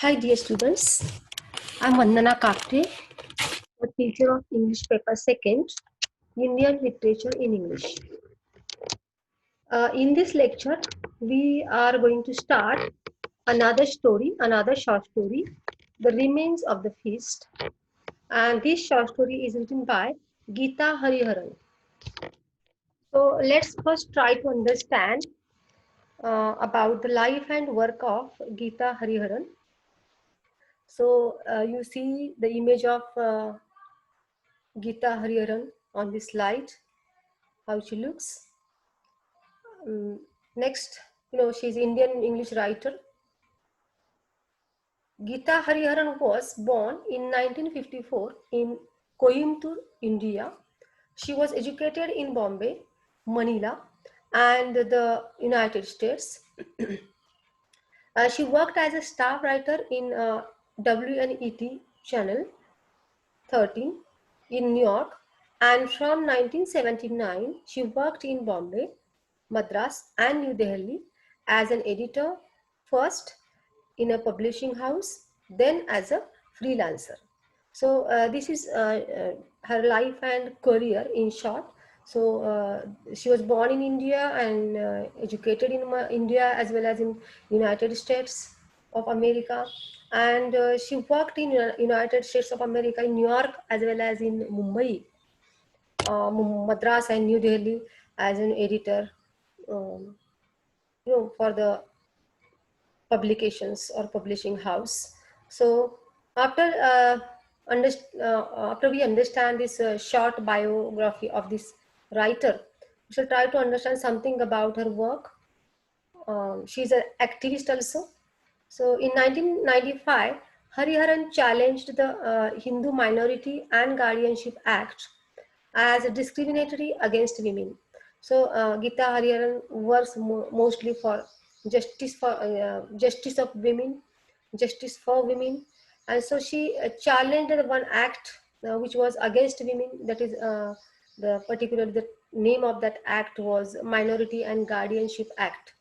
Hi dear students, I'm Vandana Kapte, a teacher of English paper 2nd, Indian literature in English. In this lecture, we are going to start another short story, The Remains of the Feast. And this short story is written by Geeta Hariharan. So let's first try to understand about the life and work of Geeta Hariharan. So you see the image of Geeta Hariharan on this slide, how she looks. Next, she's Indian English writer. Geeta Hariharan was born in 1954 in Coimbatore, India. She was educated in Bombay, Manila, and the United States. She worked as a staff writer in WNET channel 13 in New York, and from 1979 she worked in Bombay, Madras and New Delhi as an editor, first in a publishing house, then as a freelancer. So this is her life and career in short. So she was born in India and educated in India as well as in United States of America, and she worked in United States of America in New York as well as in Mumbai, Madras and New Delhi as an editor, for the publications or publishing house. So after after we understand this short biography of this writer, we should try to understand something about her work. She's an activist also. So in 1995, Hariharan challenged the Hindu Minority and Guardianship Act as discriminatory against women. So Geeta Hariharan works mostly for justice of women, justice for women, and so she challenged the one act which was against women. That is the name of that act was Minority and Guardianship Act.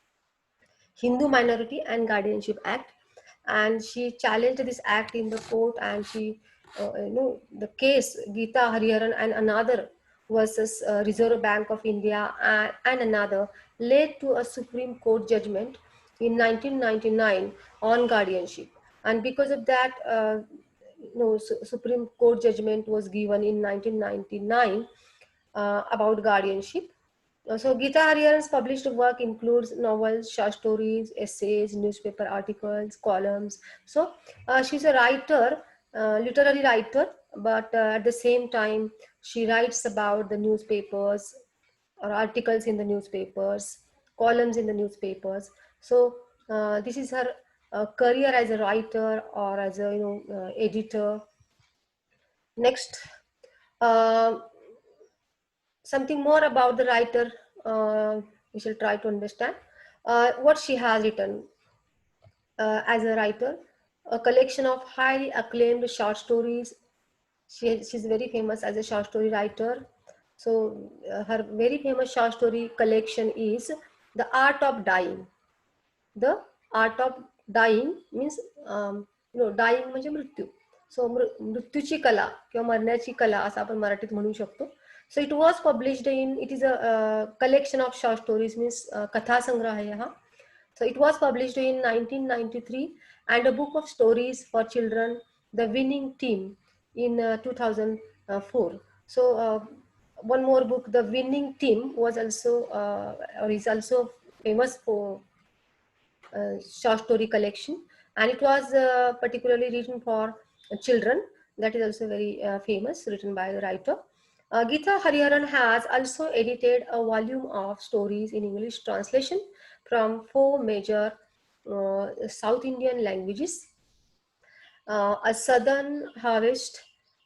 Hindu Minority and Guardianship Act, and she challenged this act in the court. And she, the case Geeta Hariharan and another versus Reserve Bank of India and another led to a Supreme Court judgment in 1999 on guardianship, and because of that, Supreme Court judgment was given in 1999 about guardianship. So Geeta Hariharan's published work includes novels, short stories, essays, newspaper articles, columns. So she's a writer, literary writer, but at the same time she writes about the newspapers or articles in the newspapers, columns in the newspapers. So this is her career as a writer or as a editor. Next. Uh, Something more about the writer, we shall try to understand what she has written as a writer, a collection of highly acclaimed short stories. She's very famous as a short story writer. So her very famous short story collection is The Art of Dying. The Art of Dying means dying म्हणजे मृत्यू. सो मृत्यूची कला किंवा मरण्याची कला असं आपण मराठीत म्हणू शकतो. So it was published it is a collection of short stories, means katha sangrah hai yahan. So it was published in 1993, and a book of stories for children, The Winning Team, in 2004. So one more book, The Winning Team, was also or is also famous for short story collection, and it was particularly written for children. That is also very famous, written by the writer. Geeta Hariharan has also edited a volume of stories in English translation from 4 major South Indian languages. A Southern Harvest,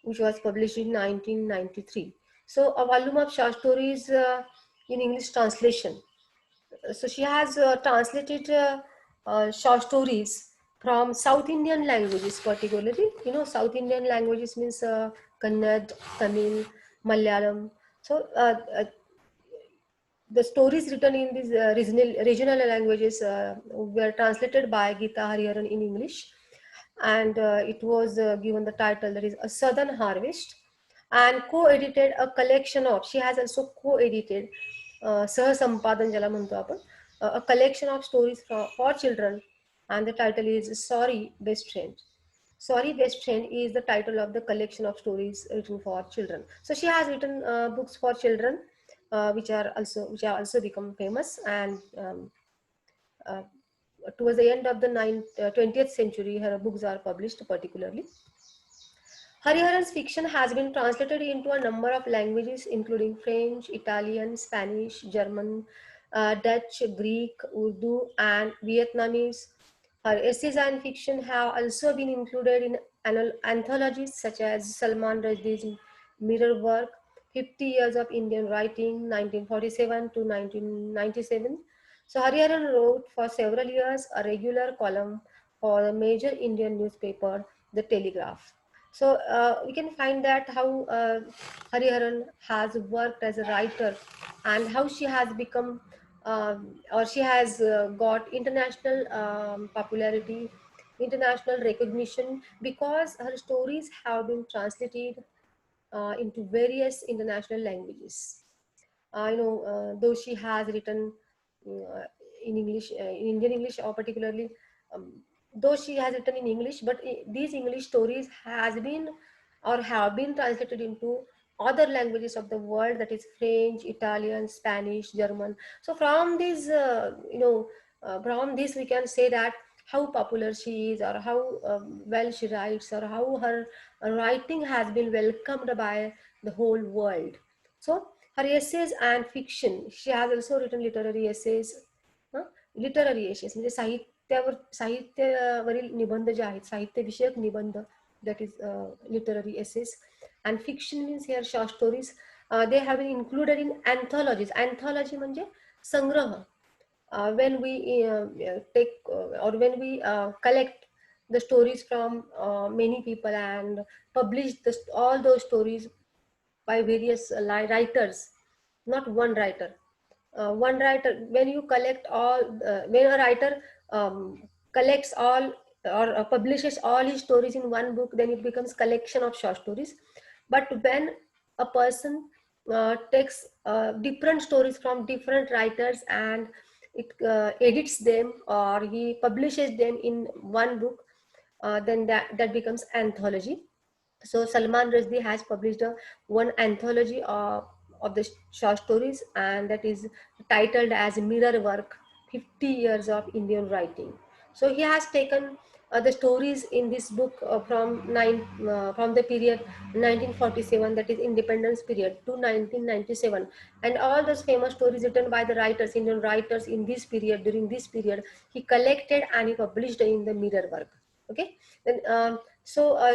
which was published in 1993. So a volume of short stories in English translation. So she has translated short stories from South Indian languages, particularly. South Indian languages means Kannada, Tamil, Malayalam. So the stories written in these regional languages were translated by Geeta Hariharan in English. and it was given the title that is A Southern Harvest, and co-edited a collection of, she has also co-edited Sahasampadan Jala म्हणतो आपण, a collection of stories for children, and the title is Sorry Best Friend. Sorry Best Friend is the title of the collection of stories written for children. So she has written books for children, which are also become famous, and uh, towards the end of the 20th century, her books are published particularly. Hariharan's fiction has been translated into a number of languages, including French, Italian, Spanish, German, Dutch, Greek, Urdu, and Vietnamese. Her essays and fiction have also been included in anthologies such as Salman Rushdie's Mirror Work, 50 Years of Indian Writing, 1947 to 1997. So Hariharan wrote for several years a regular column for a major Indian newspaper, The Telegraph. So we can find that how Hariharan has worked as a writer, and how she has become or she has got international popularity, international recognition, because her stories have been translated into various international languages. Though she has written uh, in English, in Indian English, or particularly, um, though she has written in English, but these English stories has been or have been translated into other languages of the world, that is French, Italian, Spanish, German. So from this, from this we can say that how popular she is, or how well she writes, or how her writing has been welcomed by the whole world. So her essays and fiction, she has also written literary essays. Hmm? Literary assess म्हणजे साहित्यावरील निबंध जे आहेत, साहित्य विषयक निबंध, that is literary essays. And fiction means here short stories. They have been included in anthologies. Anthology म्हणजे संग्रह. When we take or when we collect the stories from many people and publish all those stories by various writers, not one writer. One writer, when you collect all, when a writer collects all or publishes all his stories in one book, then it becomes collection of short stories. But when a person takes different stories from different writers and it edits them, or he publishes them in one book, then that becomes anthology. So Salman Rushdie has published one anthology of the short stories, and that is titled as Mirror Work, 50 Years of Indian Writing. So he has taken the stories in this book from the period 1947, that is independence period, to 1997, and all those famous stories written by the writers, Indian writers in this period, during this period, he collected and he published in the Mirror Work. Okay, then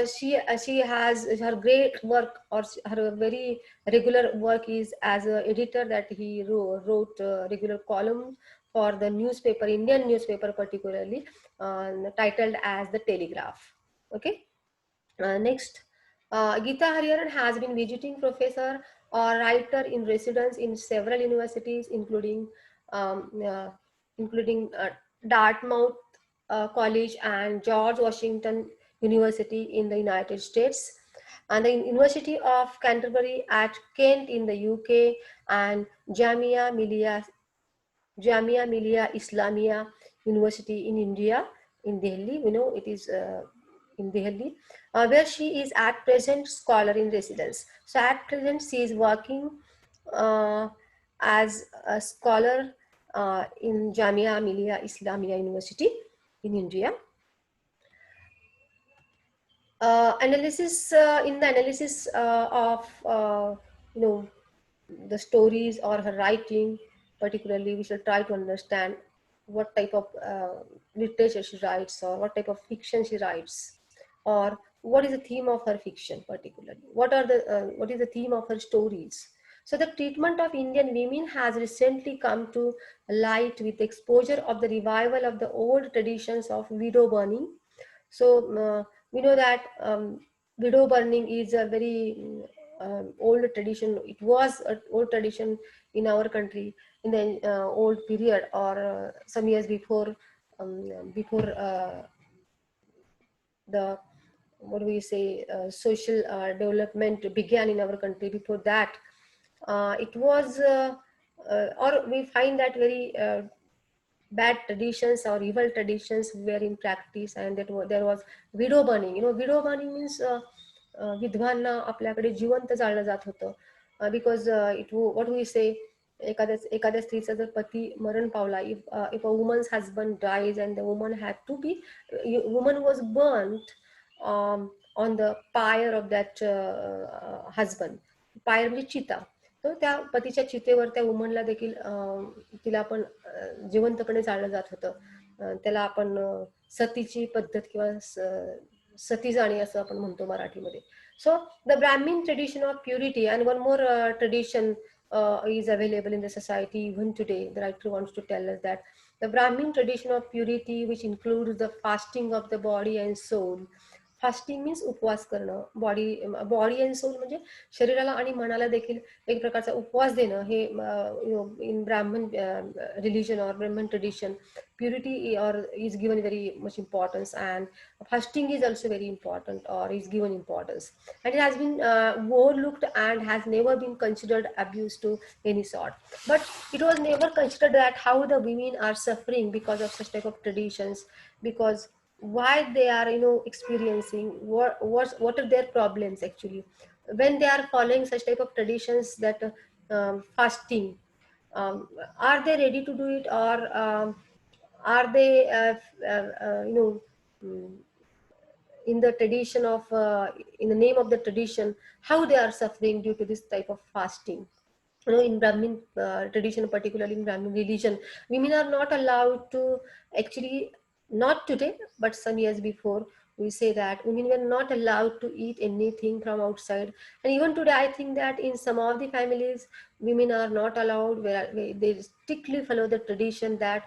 she has her great work, or her very regular work is as an editor, that he wrote regular columns for the newspaper, Indian newspaper particularly, titled as The Telegraph. Okay. Next, Geeta Hariharan has been visiting professor or writer in residence in several universities, um, uh, including Dartmouth College and George Washington University in the United States, and the University of Canterbury at Kent in the UK, and Jamia Millia Islamia University in India, in Delhi. We know it is in Delhi, where she is at present scholar in residence. So at present she is working uh, as a scholar in Jamia Millia Islamia University in India. In the analysis of you know the stories or her writing, particularly, we should try to understand what type of literature she writes, or what type of fiction she writes, or what is the theme of her fiction particularly, what is the theme of her stories. So the treatment of Indian women has recently come to light with exposure of the revival of the old traditions of widow burning. So we know that widow burning is a very old tradition. It was an old tradition in our country in the old period, or some years before the, what do we say, social development began in our country. Before that, it was, or we find that very bad traditions or evil traditions were in practice, and there was widow burning. Widow burning means विधवांना आपल्याकडे जिवंत जाळलं जात होतं. Because what we say, एखाद्या स्त्रीचा जर पती मरण पावला, if a woman's husband dies and the woman had to be, woman was burnt on the pyre of that husband. pyre म्हणजे चिता. तर त्या पतीच्या चितेवर त्या वुमनला देखील तिला आपण जिवंतपणे जाळलं जात होतं. त्याला आपण सतीची पद्धत किंवा सती जाणी असं आपण म्हणतो मराठीमध्ये. So the Brahmin tradition of purity, and one more tradition is available in the society even today. The writer wants to tell us that the Brahmin tradition of purity, which includes the fasting of the body and soul. Fasting means उपवास करणं. Body and soul म्हणजे शरीराला आणि मनाला देखील एक प्रकारचा उपवास देणं. हे इन ब्राह्मण रिलीजन और ब्राह्मण ट्रेडिशन, प्युरिटी और is given very much importance, and fasting is also very important or is given importance, and it has been overlooked and has never been considered abuse to any sort. But it was never considered that how the women are suffering because of such type of traditions, because why they are experiencing, what are their problems actually when they are following such type of traditions, that fasting, are they ready to do it, or are they mm, in the tradition of in the name of the tradition, how they are suffering due to this type of fasting. In Brahmin tradition, particularly in Brahmin religion, women are not allowed to actually, not today, but some years before, we say that women were not allowed to eat anything from outside. And even today, I think that in some of the families, women are not allowed, where they strictly follow the tradition that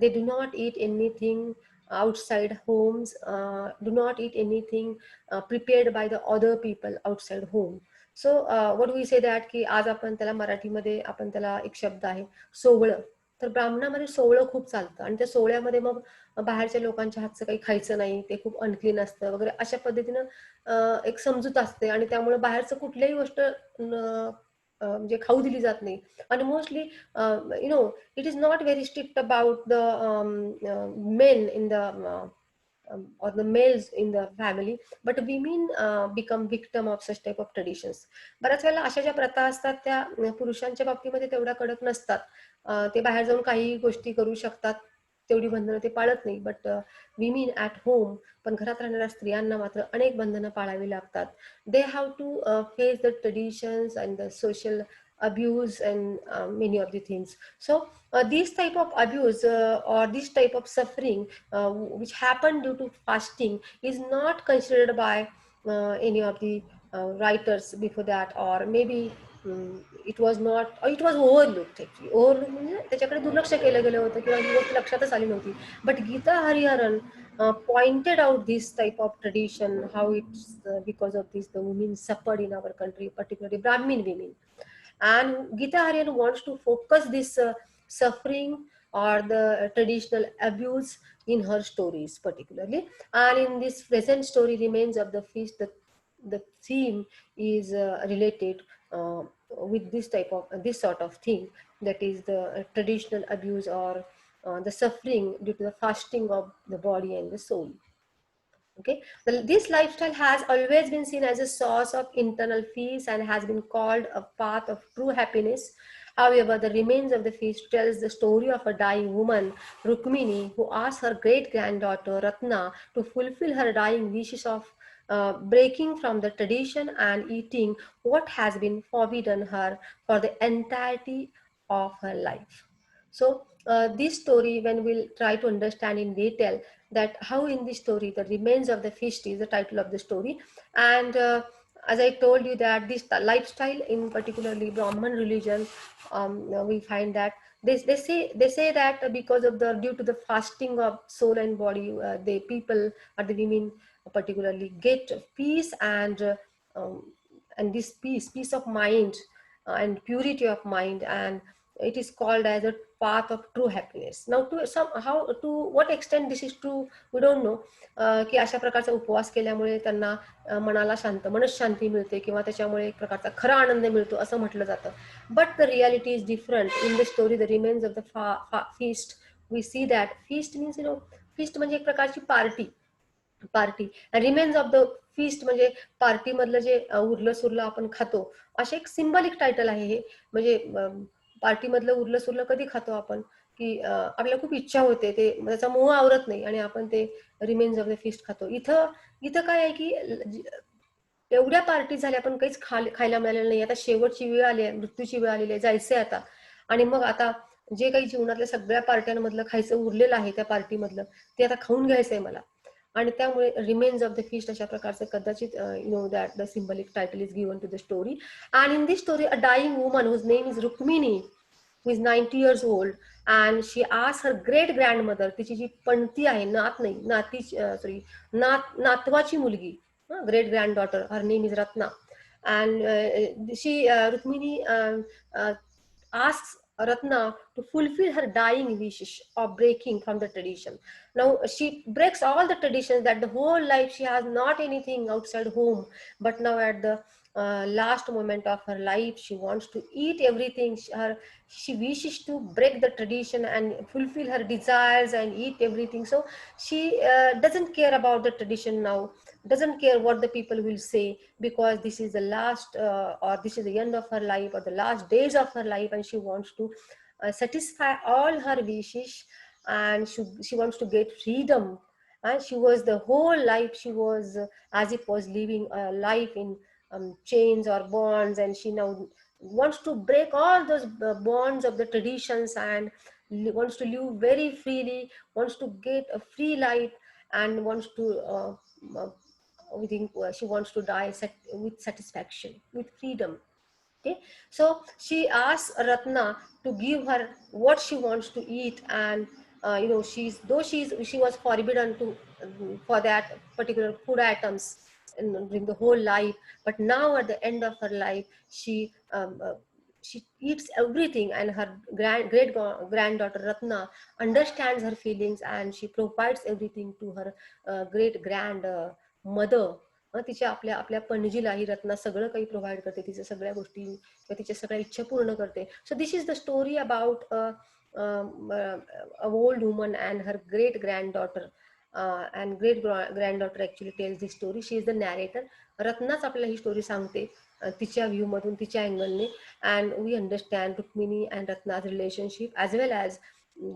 they do not eat anything outside homes, do not eat anything prepared by the other people outside home. So what we say that, की आज आपण त्याला मराठीमध्ये आपण त्याला एक शब्द आहे सोवळं. तर ब्राह्मणामध्ये सोवळं खूप चालतं, आणि त्या सोवळ्यामध्ये मग बाहेरच्या लोकांच्या हातचं काही खायचं नाही, ते खूप अनक्लीन असतं वगैरे, अशा पद्धतीनं एक समजूत असते, आणि त्यामुळे बाहेरचं कुठल्याही गोष्ट म्हणजे खाऊ दिली जात नाही. आणि mostly it is not very strict about the main in the or the males in the family, but women become victim of such type of traditions. बऱ्याच वेळेला अशा ज्या प्रथा असतात त्या पुरुषांच्या बाबतीमध्ये तेवढ्या कडक नसतात. ते बाहेर जाऊन काही गोष्टी करू शकतात, तेवढी बंधनं ते पाळत नाही. बट विमेन ॲट होम, पण घरात राहणाऱ्या स्त्रियांना मात्र अनेक बंधनं पाळावी लागतात. They have to face the traditions and the social abuse and many of the things. So this type of abuse or this type of suffering which happened due to fasting is not considered by any of the writers before that, or maybe it was not, or it was overlooked. Actually overlooked म्हणजे त्याच्याकडे दुर्लक्ष केलं गेलं होतं, किंवा ही गोष्ट लक्षातच आली नव्हती. But Geeta Hariharan pointed out this type of tradition, how it's because of this the women suffered in our country, particularly Brahmin women. And Gita Aryan wants to focus this suffering or the traditional abuse in her stories particularly. And in this present story, Remains of the Feast, the theme is related with this type of this sort of thing, that is the traditional abuse or the suffering due to the fasting of the body and the soul. Okay, this lifestyle has always been seen as a source of internal peace and has been called a path of true happiness. However, the remains of the feast tells the story of a dying woman, Rukmini, who asked her great granddaughter Ratna to fulfill her dying wishes of breaking from the tradition and eating what has been forbidden her for the entirety of her life. So this story, when we'll try to understand in detail that how in this story the remains of the feast is the title of the story, and as I told you that this lifestyle in particularly Brahman religion, we find that they say that because of the due to the fasting of soul and body, the people or the women particularly get peace, and this peace of mind and purity of mind, and it is called as a path of true happiness. Now to somehow, to what extent this is true we don't know. की अशा प्रकारचा उपवास केल्यामुळे त्यांना मनाला शांत, मनशांती मिळते किंवा त्याच्यामुळे एक प्रकारचा खरा आनंद मिळतो असं म्हटलं जातं. But the reality is different. In the story the remains of the feast we see that feast means feast म्हणजे एक प्रकारची party remains of the feast म्हणजे पार्टी मधलं जे उरलं सुरलं आपण खातो, असे एक सिंबॉलिक टायटल आहे हे. म्हणजे पार्टी मधलं उरलं सुरलं कधी खातो आपण, की आपल्याला खूप इच्छा होते, ते त्याचा मोह आवरत नाही आणि आपण ते रिमेन्स ऑफ द फीस्ट खातो. इथं इथं काय आहे की एवढ्या पार्टी झाल्या पण काहीच खायला मिळालेलं नाही. आता शेवटची वेळ आली आहे, मृत्यूची वेळ आलेली आहे, जायचंय आता. आणि मग आता जे काही जीवनातल्या सगळ्या पार्ट्यांमधलं खायचं उरलेलं आहे त्या पार्टीमधलं, ते आता खाऊन घ्यायचंय मला. आणि त्यामुळे रिमेन्स ऑफ द फीस्ट अशा प्रकारचं कदाचित you know that the symbolic title is given to the story. And in this story a dying woman whose name is Rukmini, who is 90 years old, and she asked her great grandmother, तिची जी पणती आहे, नात नाही, नाती sorry, नातवाची मुलगी, great granddaughter, her name is Ratna. And she Rukmini asks Ratna to fulfill her dying wishes of breaking from the tradition. Now she breaks all the traditions that the whole life she has not anything outside home, but now at the last moment of her life she wants to eat everything. She wishes to break the tradition and fulfill her desires and eat everything. So she doesn't care about the tradition now, doesn't care what the people will say, because this is the last or this is the end of her life or the last days of her life, and she wants to satisfy all her wishes, and she wants to get freedom. And she was the whole life she was as if was living a life in chains or bonds, and she now wants to break all those bonds of the traditions and wants to live very freely, wants to get a free life, and wants to we think she wants to die with satisfaction, with freedom. Okay, so she asks Ratna to give her what she wants to eat, and she was forbidden to for that particular food items during the whole life, but now at the end of her life she eats everything, and her great granddaughter Ratna understands her feelings, and she provides everything to her great grand mother. तिच्या आपल्या आपल्या पणजीला ही रत्ना सगळं काही provide करते, तिच्या सगळ्या गोष्टी किंवा तिच्या सगळ्या इच्छा पूर्ण करते. So this is the story about a old woman and her great granddaughter, and great granddaughter actually tells this story. She is the narrator. रत्नाच आपल्याला ही स्टोरी सांगते तिच्या व्ह्यू मधून, तिच्या अँगलने. And we understand Rukmini and Ratna's relationship as well as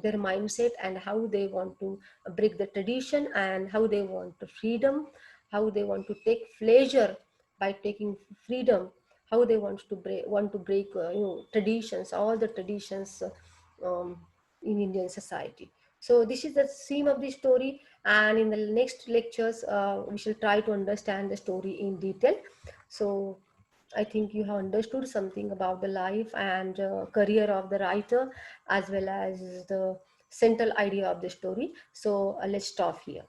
their mindset and how they want to break the tradition and how they want freedom, how they want to take pleasure by taking freedom, how they want to break traditions, all the traditions in Indian society. So this is the theme of the story, and in the next lectures we shall try to understand the story in detail. So I think you have understood something about the life and career of the writer as well as the central idea of the story. So let's stop here.